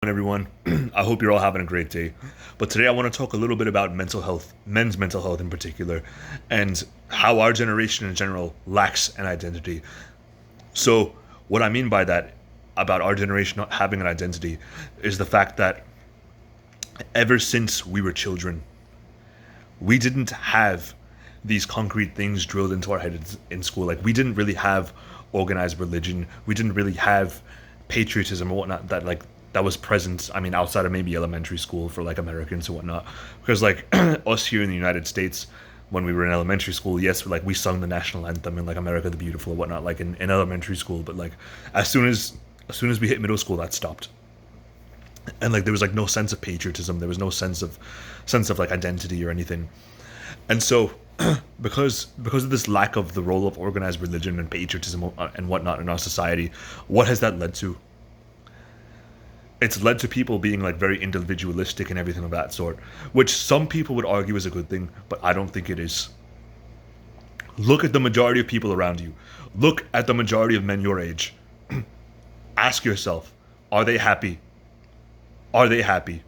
Everyone. I hope you're all having a great day. But today I want to talk a little bit about mental health, men's mental health in particular, and how our generation in general lacks an identity. So, what I mean by that, about our generation not having an identity, is the fact that ever since we were children, we didn't have these concrete things drilled into our heads in school. Like, we didn't really have organized religion. We didn't really have patriotism or whatnot that was present. I mean, outside of maybe elementary school for like Americans and whatnot. Because like us here in the United States, when we were in elementary school, yes, we sung the national anthem and like America the Beautiful and whatnot, like in elementary school. But like as soon as we hit middle school, that stopped. And like there was like no sense of patriotism. There was no sense of like identity or anything. And so, because of this lack of the role of organized religion and patriotism and whatnot in our society, what has that led to? It's led to people being like very individualistic and everything of that sort, which some people would argue is a good thing, but I don't think it is. Look at the majority of people around you. Look at the majority of men your age. Ask yourself, are they happy? Are they happy?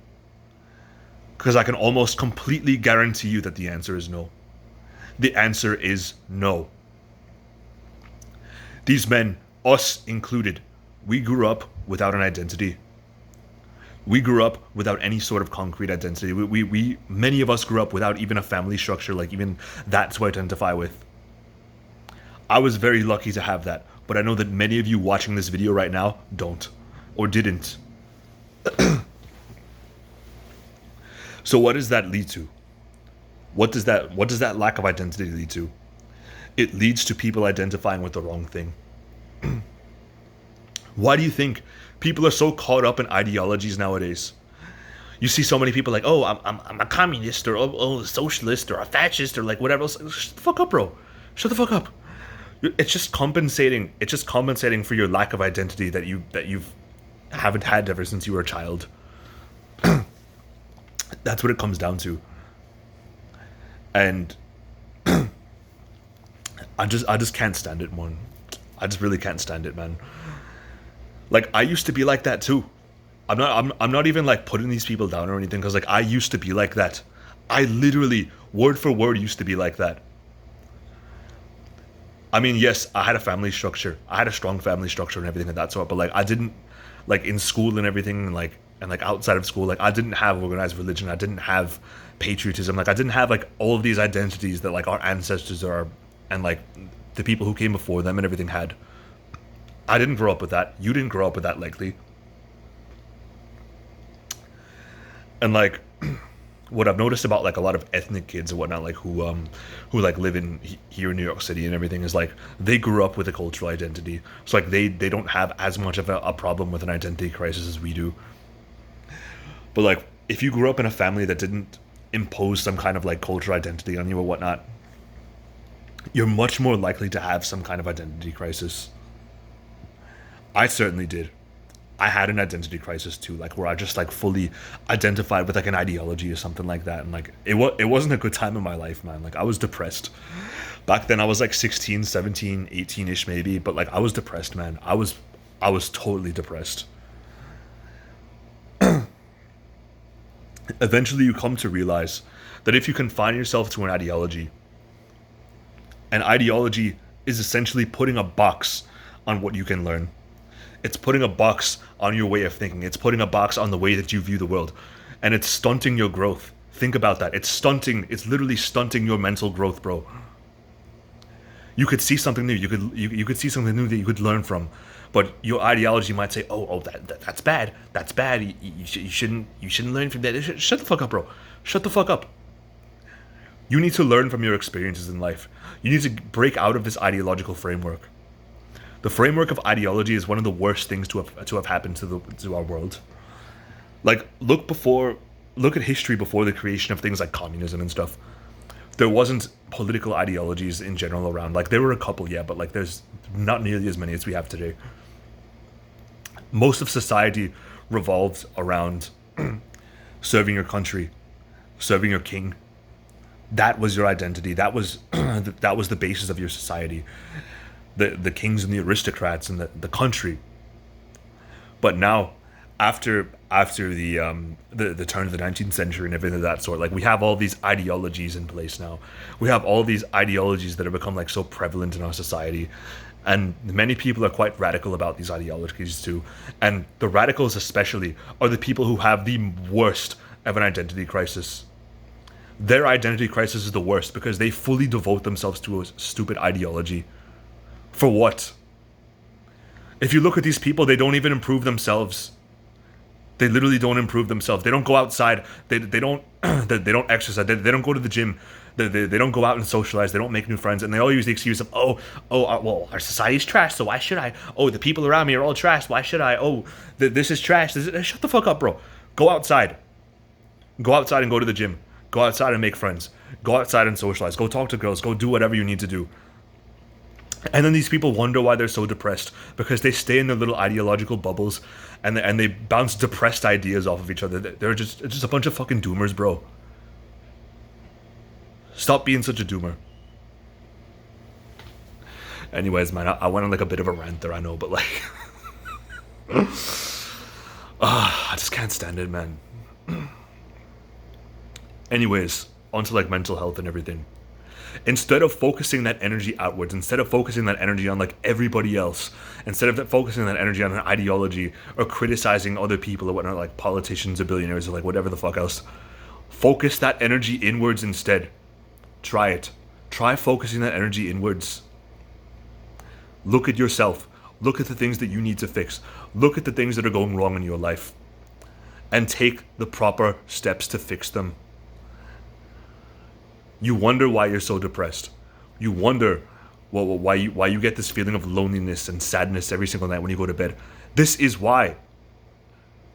Because I can almost completely guarantee you that the answer is no. The answer is no. These men, us included, we grew up without an identity. We grew up without any sort of concrete identity. We many of us grew up without even a family structure, like even that to identify with. I was very lucky to have that, but I know that many of you watching this video right now don't, or didn't. So what does that lead to? What does that lack of identity lead to? It leads to people identifying with the wrong thing. Why do you think people are so caught up in ideologies nowadays? You see so many people like, oh, I'm a communist, or oh, a socialist, or a fascist, or like whatever else. Shut the fuck up, bro. Shut the fuck up. It's just compensating. It's just compensating for your lack of identity that you've haven't had ever since you were a child. That's what it comes down to. And I just can't stand it, man. I just really can't stand it, man. Like, I used to be like that too. I'm not even like putting these people down or anything, because like I used to be like that. I literally word for word used to be like that. I mean, yes, I had a family structure. I had a strong family structure and everything of that sort, but like I didn't, like in school and everything, and like outside of school, like I didn't have organized religion. I didn't have patriotism. Like I didn't have like all of these identities that like our ancestors are, and like the people who came before them and everything had. I didn't grow up with that. You didn't grow up with that, likely. And like what I've noticed about like a lot of ethnic kids and whatnot, like who like live in here in New York City and everything, is like they grew up with a cultural identity. So like they don't have as much of a problem with an identity crisis as we do. But like if you grew up in a family that didn't impose some kind of like cultural identity on you or whatnot, you're much more likely to have some kind of identity crisis. I certainly did. I had an identity crisis too, like where I just like fully identified with like an ideology or something like that, and like it wasn't a good time in my life, man. Like I was depressed. Back then I was like 16, 17, 18ish maybe, but like I was depressed, man. I was totally depressed. Eventually you come to realize that if you confine yourself to an ideology is essentially putting a box on what you can learn. It's putting a box on your way of thinking. It's putting a box on the way that you view the world. And it's stunting your growth. Think about that. It's literally stunting your mental growth, bro. You could see something new. You could see something new that you could learn from. But your ideology might say, oh, that's bad. That's bad. You shouldn't learn from that. Shut the fuck up, bro. Shut the fuck up. You need to learn from your experiences in life. You need to break out of this ideological framework. The framework of ideology is one of the worst things to have happened to our world. Like look at history before the creation of things like communism and stuff. There wasn't political ideologies in general around. Like there were a couple, yeah, but like there's not nearly as many as we have today. Most of society revolved around serving your country, serving your king. That was your identity. That was that was the basis of your society. The kings and the aristocrats and the country. But now, after after the turn of the 19th century and everything of that sort. Like, we have all these ideologies in place now. We have all these ideologies that have become like so prevalent in our society, and many people are quite radical about these ideologies too. And the radicals especially are the people who have the worst of an identity crisis. Their identity crisis is the worst because they fully devote themselves to a stupid ideology. For what? If you look at these people, they don't even improve themselves. They literally don't improve themselves. They don't go outside. They don't they don't exercise. They don't go to the gym. They don't go out and socialize. They don't make new friends. And they all use the excuse of, well, our society's trash, so why should I? Oh, the people around me are all trash. Why should I? Oh, this is trash. Shut the fuck up, bro. Go outside. Go outside and go to the gym. Go outside and make friends. Go outside and socialize. Go talk to girls. Go do whatever you need to do. And then these people wonder why they're so depressed, because they stay in their little ideological bubbles and they bounce depressed ideas off of each other. They're just a bunch of fucking doomers, bro. Stop being such a doomer. Anyways, man, I went on like a bit of a rant there, I know, but like I just can't stand it, man. Anyways, onto like mental health and everything. Instead of focusing that energy outwards, instead of focusing that energy on like everybody else, instead of focusing that energy on an ideology or criticizing other people or whatnot, like politicians or billionaires or like whatever the fuck else, focus that energy inwards instead. Try it. Try focusing that energy inwards. Look at yourself. Look at the things that you need to fix. Look at the things that are going wrong in your life. And take the proper steps to fix them. You wonder why you're so depressed. You wonder why you get this feeling of loneliness and sadness every single night when you go to bed. This is why.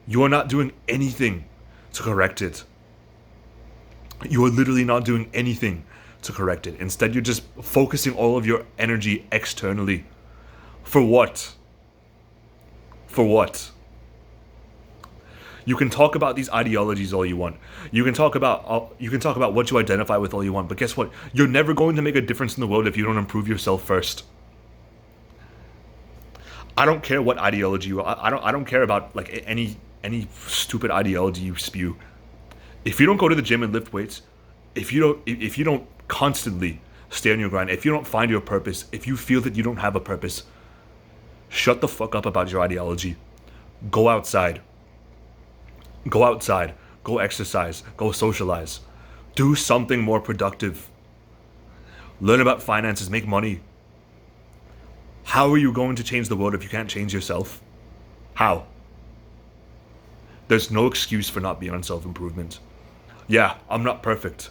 You are not doing anything to correct it. You are literally not doing anything to correct it. Instead, you're just focusing all of your energy externally. For what? For what? You can talk about these ideologies all you want. You can talk about what you identify with all you want. But guess what? You're never going to make a difference in the world if you don't improve yourself first. I don't care what ideology you are. I don't care about like any stupid ideology you spew. If you don't go to the gym and lift weights, if you don't constantly stay on your grind, if you don't find your purpose, if you feel that you don't have a purpose, shut the fuck up about your ideology. Go outside. Go outside, go exercise, go socialize. Do something more productive. Learn about finances, make money. How are you going to change the world if you can't change yourself? How? There's no excuse for not being on self-improvement. Yeah, I'm not perfect.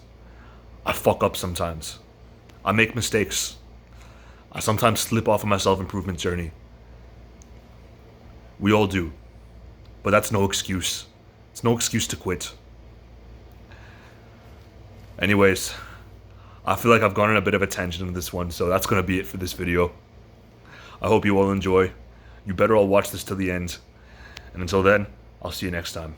I fuck up sometimes. I make mistakes. I sometimes slip off of my self-improvement journey. We all do. But that's no excuse. It's no excuse to quit. Anyways, I feel like I've gone on a bit of a tangent in this one, so that's going to be it for this video. I hope you all enjoy. You better all watch this till the end. And until then, I'll see you next time.